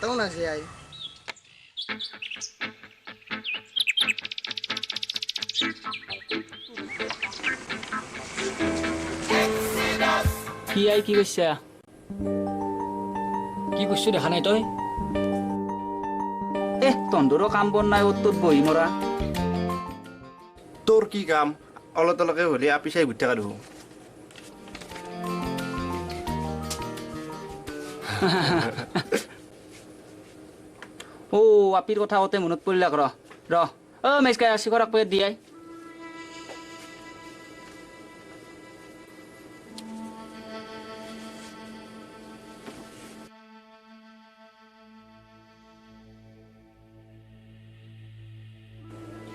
মাতাও না যায় কি আই কি কইছা কি কইছ দেখা নাই তই তন্দুরও কাম বন নাই ওর তোর বই মরা তোর কি কাম অলপ তলকে হলে আপিসাই ঘুরতে কারো ও আপির কথা ওতে মনত পড়লাক র মেজকাই আসি করাক পয়ে দিয়াই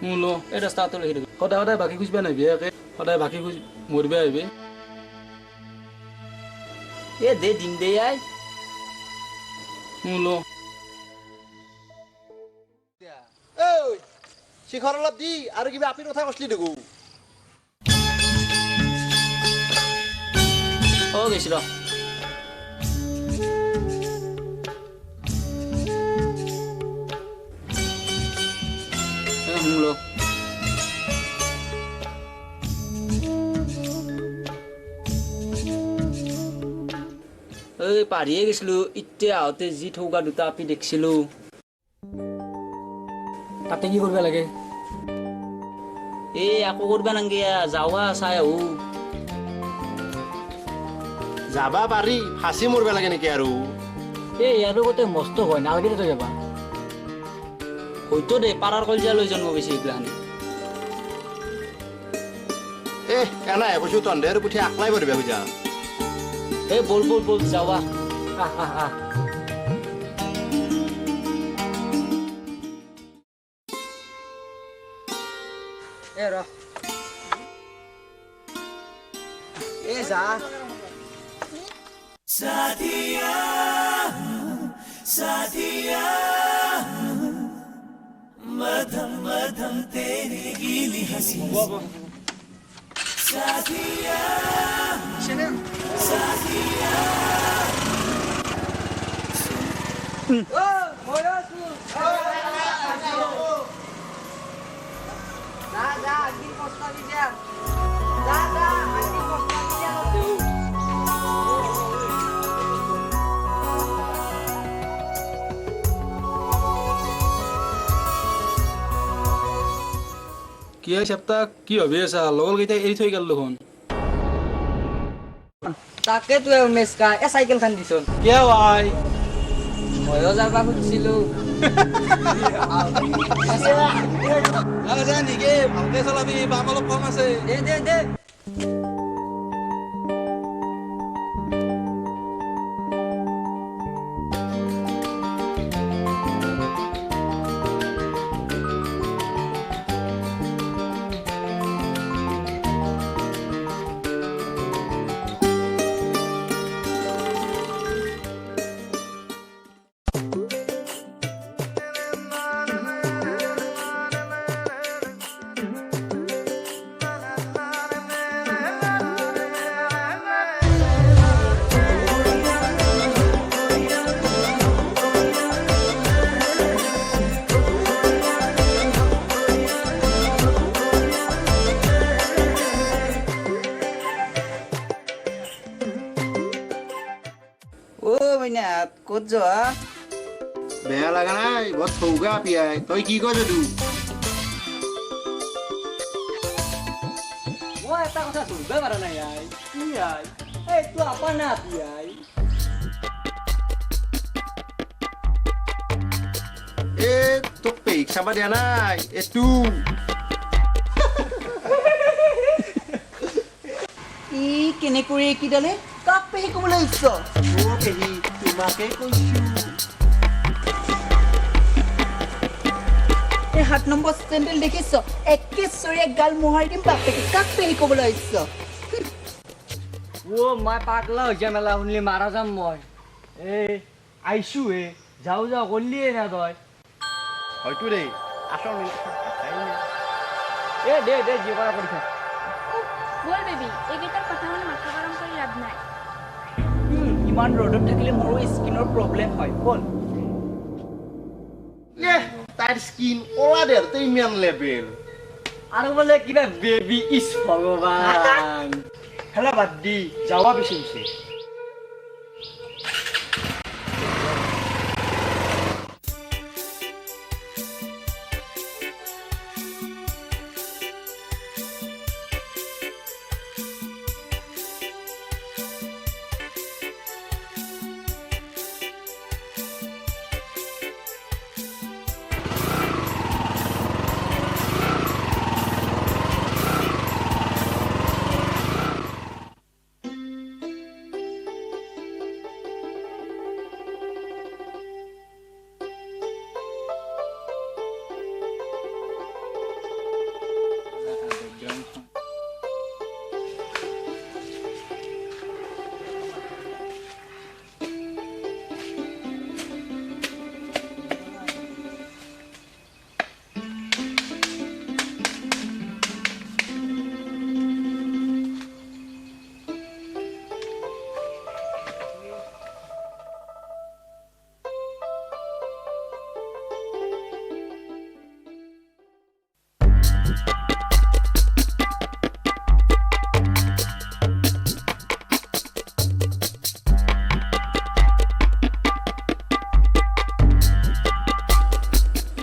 মুলো এই রাস্তা তো লিখি সদায় সদায় বাকী খুঁজবা নাহিবি একে সদায় বাকী খুঁজ মৰিবা আহিবি এ দে দিন দে আই মুলো ঐ শিখৰ অলপ দি আৰু কিবা আপিৰ কথা কৈছিলি দেখো ও গেছি র মুলো এই পারিয়ে গেছিলো ইতিয়া আহতে যি ঠৌকা দুটা আপি দেখছিলো তাতে কি কৰিব লাগে এই আকৌ কৰবা নাঙ্গিয়া যাওয়া চাই আহো যাবা পাৰি ফাঁচি মৰিব লাগে নেকি আৰু এই ইয়াৰ লগতে মস্ত হয় নালাগে তই যাবা হয়তো দে পাড়াৰ কলজা লই জন্ম বেশি এগুলাখানি এনাই কৈছো তন্ধেৰ পুঠি আকলাই পৰিবা বুজা এ বল বল বল যাওয়া আহ আহ আহ এ র এ যা যা যা আগে কষ্ট দি যা যা যা আগে কষ্ট দি যা কি হয় সপ্তাহ কি ভাবি আছা লগৰকেইটা এৰি থৈ গেল দেখোন তাকে তুই মেসকা এ সাইকেল খান দিছন কিয় ভাই ময়ো যাবা খুঁজছিলো নেকি ভালকে চলাবি বাম অলপ কম আছে দে দে দে ও মইনা কত যাওয়া বেয়া লগা নাই বৰ ঠৌগা আপিয়াই তই কি কৈ যদু মই এটা কথা শুনবে পারা নাই আই কি আই এই তুই আপা না তুই আই তোক পেক চাবা দিয়া নাই এইটো ই কেনে কৰি কি ডালে কাক পেহি কবলৈ ইচ্ছ পেহী তোমাকে কৈছো এই 7 নম্বৰ চেন্ডেল দেখিছ একেশ্বৰীয়া গাল মোহাৰ দিম বাপেকে কাক পেহি কবলৈ ইচ্ছ ও মই পাগলা হৈ যাম মেলা শুনলি মাৰা যাম মই আইছো যাও যাও কৰলিয়ে না তই হয়তো ৰে আসল দে যে কৰা কৰি থাক বল বেবি এইকেইটাৰ কথা শুনি মাথা গৰম কৰি লাভ নাই ইমান ৰ'দত থাকিলে মোৰো স্কিনৰ প্ৰব্লেম হয় বল তাইৰ স্কিন কলা দেহতে ইমান লেভেল আৰু বোলে কিবা বেবি ইজ ভগৱান হেলা বাদ দি যাৱা বিচাৰিছে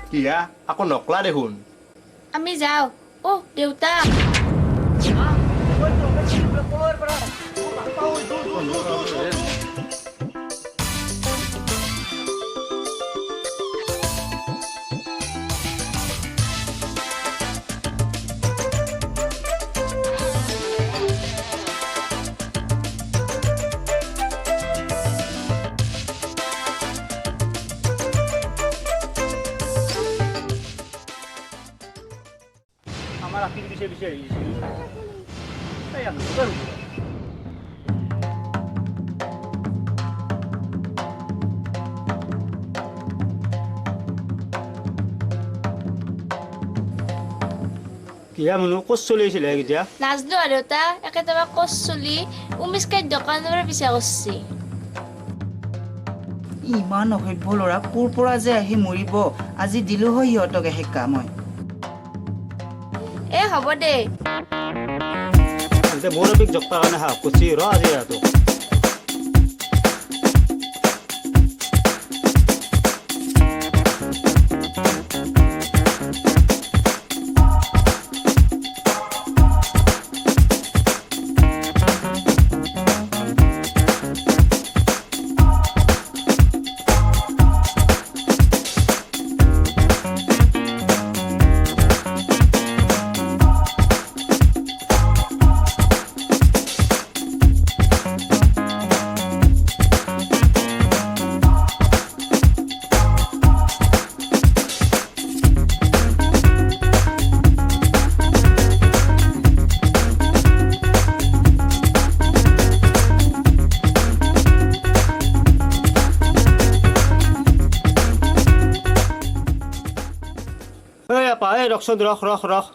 কিয়া আকৌ নকলা দেখোন আমি যাওঁ দেউতা আমাৰ আপিৰ পিছে পিছে আহিছিল এই আমি কৰো কিয়া মনো ক'ত চলি আছিলে এতিয়া নাজনো আৰু দেউতা একেবাৰে কচ চলি উমিষ্কাই দোকানৰ পিছা কৰিছে ইমান অসভ্য ল'ৰা কোৰ পৰা যে আহি মৰিব আজি দিলো হয় সিহঁতক এসেকা মই হ'ব দে মোৰ অপিক জগতা কাৰণে হাফ কৰিছি ৰ আজি ৰাতো ৰখচোন ৰখ ৰখ ৰখ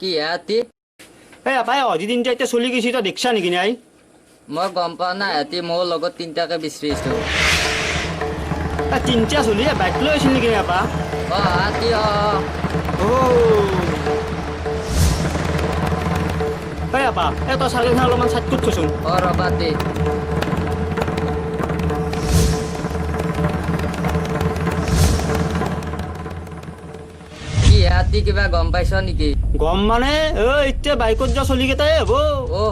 কি হাতী এই আপাই অধি তিনিটা এতিয়া চলি গৈছি তই দেখিছা নেকি নাই মই গম পোৱা নাই হাতী মোৰ লগত তিনিটাকে বিচাৰিছো তিনিটা চলি বাইক লৈ আছিল নেকি আপা হাতী এই আপা এই তই চাৰিখন অলপমান চাইড কৰি থৈচোন ৰবা দে হাতী কিবা গম পাইছ নেকি গম মানে এতিয়া বাইকত যোৱা চলি কেইটাই হ'ব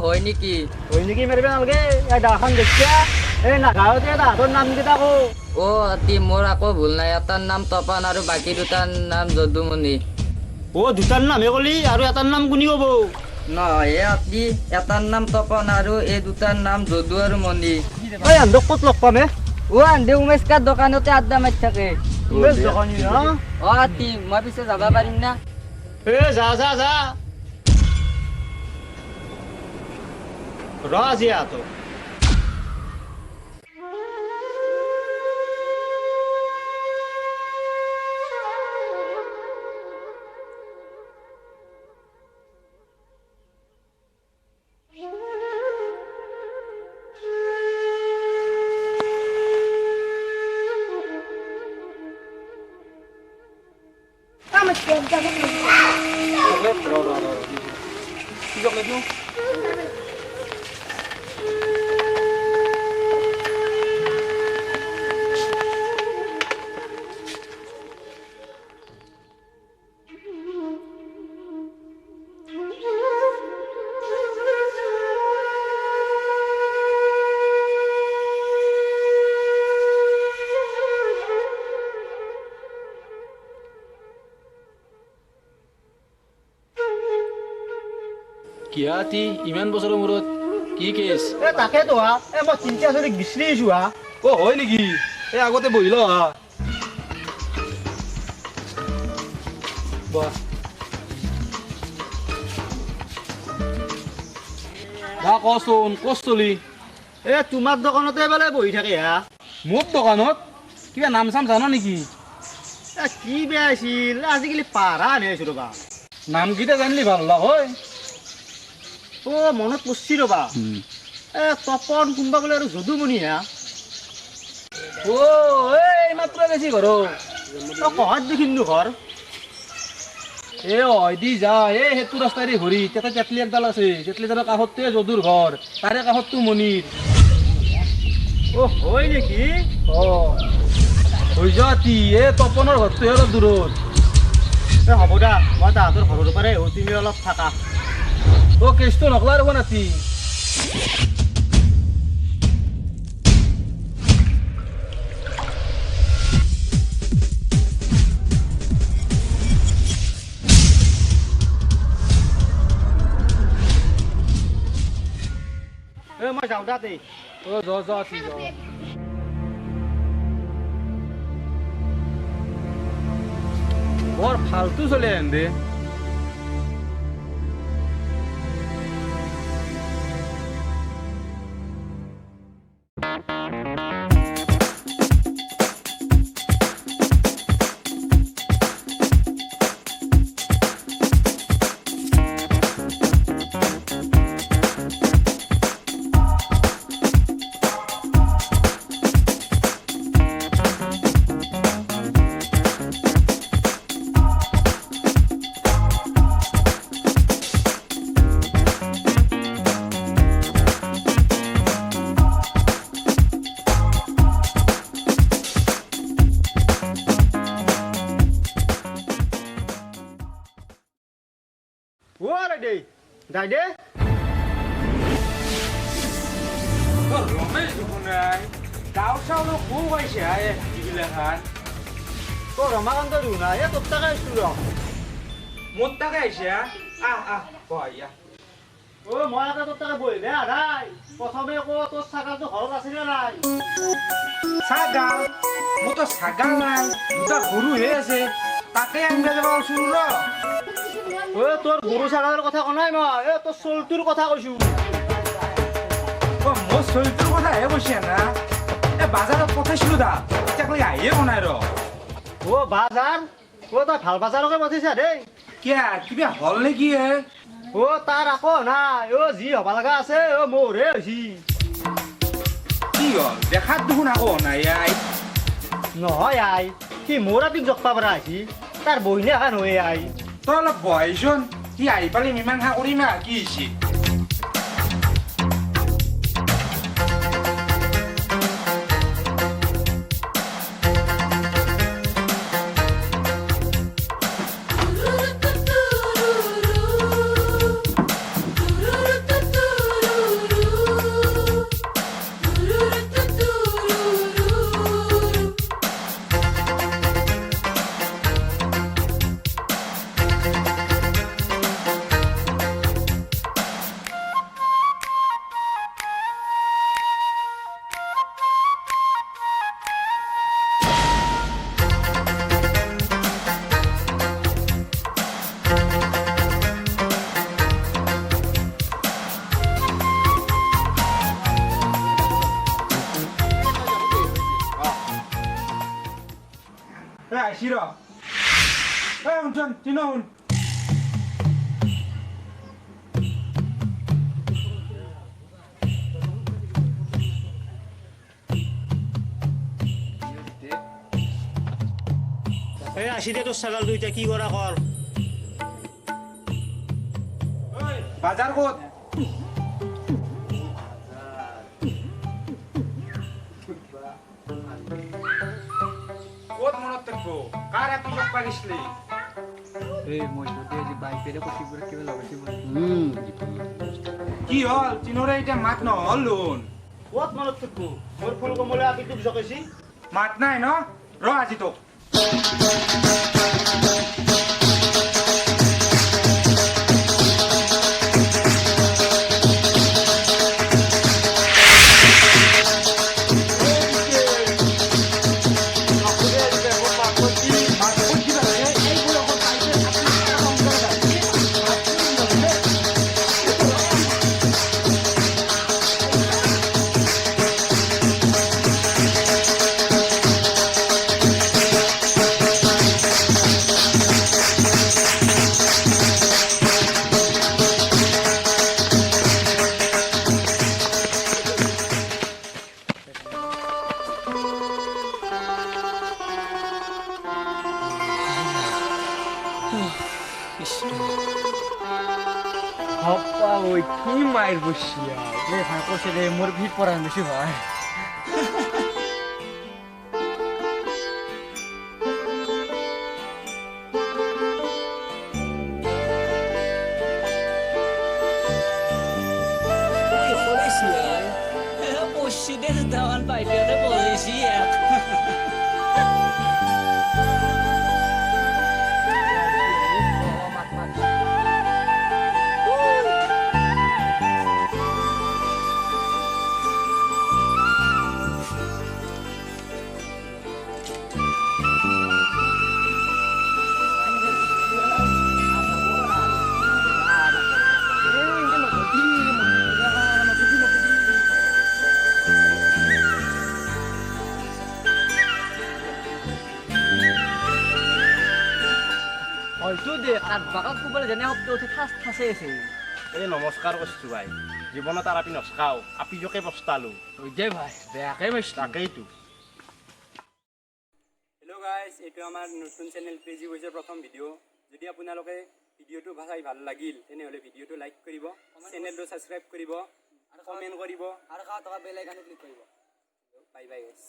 হয় নেকি মাৰিব নালাগে এই দাখন দেখিছা এই নাগাঁৱতে তাহাঁতৰ নাম কেইটা কো হাতী মোৰ আকৌ ভুল নাই এটাৰ নাম তপান আৰু বাকী দুটাৰ নাম যদুমণি দুটাৰ নামহে কলি আৰু এটাৰ নাম কোনি ক'ব নহয় হাতী এটাৰ নাম তপন আৰু এই দুটাৰ নাম যদু আৰু মণি এই আন্দক ক'ত লগ পাম আন্দে উমেশকাৰ দোকানতে আড্ডা মাৰি থাকে হাতী মই পিছে যাব পাৰিম না যা যা যা ৰ আজি আতো কি চকলেট নো কিয়া তি ইমান বছৰৰ মূৰত কি কেছ এ তাকেতো হা মই চিন্তা চলি বিচাৰি আছো হা অ হয় নেকি এই আগতে বহিল হা বাহ বা কচোন কচ চলি এ তোমাৰ দোকানতে বোলে বহি থাকে হা মোৰ দোকানত কিবা নাম চাম জানা নেকি এ কি বেয়া আছিল আজিকালি পাৰা আনি আছো ৰবা নামকেইটা জানিলি ভাল লাগ হয় অ মনত পৰছি ৰবা এ তপন কোনবা বোলে আৰু যদুমণি হা অ এই মাত্ৰ বেছি ঘৰ কহাত দেখিনো ঘৰ এ হয় দি যা এই সেইটো ৰাস্তাৰে ঘূৰি তাতে তেতলি একডাল আছে তেতলিডালৰ কাষতে যদুৰ ঘৰ তাৰে কাষততো মণিৰ অ হয় নেকি অ হৈ যোৱা তি এ তপনৰ ঘৰটোহে অলপ দূৰত এ হ'ব দা মই তাহাঁতৰ ঘৰৰ পৰাই তুমি অলপ থাকা অ কেছটো নকলা ৰ'ব নাতি এ মই যাওঁ দাতে অ যা তি যা বৰ ফালতু চলে এন্দে ও ৰে যাই দে ৰমেশ দেখোন নাই গাঁও চাউলো খুব হৈছে এইবিলাখান তো ৰমাকান্ত দিও না এ তোৰ টাকা আসছিল মোৰ তাকে আহিছে বহিয়া ও মই আগে তোৰ টাকা বই দে আধাই প্ৰথমে কো তোৰ ছাগলটো ঘৰত আছে না নাই ছাগাল মোৰতো ছাগাল নাই দুটা গৰুহে আছে তাকে আনিব যাব ওচৰ ৰ ও তোৰ গৰু ছাগলেৰ কথা কোনাই মই এ তোৰ চলটোৰ কথা কইছো মোৰ চৰিত্ৰৰ কথাহে কৈছে না এই বাজাৰত পঠাইছিলো দা এতিয়ালৈ আহিয়ে বনাই ৰ ও বাজার ও তই ভাল বাজারকে মাতিছা দেই কিয়া কিবা হল নেকি হে ও তার আকৌ নাই ও যি হবা লগা আছে ও মোৰে হৈছি কি হল দেখাত দেখোন আকৌ নাই আই নহয় আই সি মোৰ আপিক জগপা পৰা আছি তাৰ বহিনে এখন হৈ আই তই অলপ বহাইচোন সি আহি পালে মীমাংসা কৰিম আৰু কি হৈছে আহিছি ৰ শুনচোন তিনো শুন এই আসি দে তোৰ ছাগল দুইটা কি কৰা কৰ বাজাৰ ক'ত ক'ত মনত থাকিব কাৰ এপি জক পাগিছলি এই মই যদি আজি বাইকেৰে কচিবোৰ কিবা লগাইছি মই কি হ'ল চিনৰে এতিয়া মাত নহ'ল লোন ক'ত মনত থাকিব মোৰ ফোন কমলে আপি তোক জকাইছি মাত নাই ন ৰ আজি তোক হপ্পা ওই কি মায়ের বসিয়া রে ভাই কইছে রে মোর ভিড় পড়ান বেশি ভাই পশ্চিদের দাওয়ান পাইতে বলেছি এক হয়তো দে কাঠ বাগাত কোবালে যেনে শব্দ উঠে ঠাচ ঠাচে আছে এই নমস্কাৰ কৰিছোঁ ভাই জীৱনত আৰু আপি নচকাও আপি জকে পস্তালো ওই দে ভাই বেয়াকে মাইছ তাকেইতো হেল্ল' গাইজ এইটো আমাৰ নতুন চেনেল ক্ৰেজি বইজৰ প্ৰথম ভিডিঅ' যদি আপোনালোকে ভিডিঅ'টো চাই ভাল লাগিল তেনেহ'লে ভিডিঅ'টো লাইক কৰিব চেনেলটো ছাবস্ক্ৰাইব কৰিব কমেণ্ট কৰিব আৰু বেল আইকনটো ক্লিক কৰিব বাই বাই গাইজ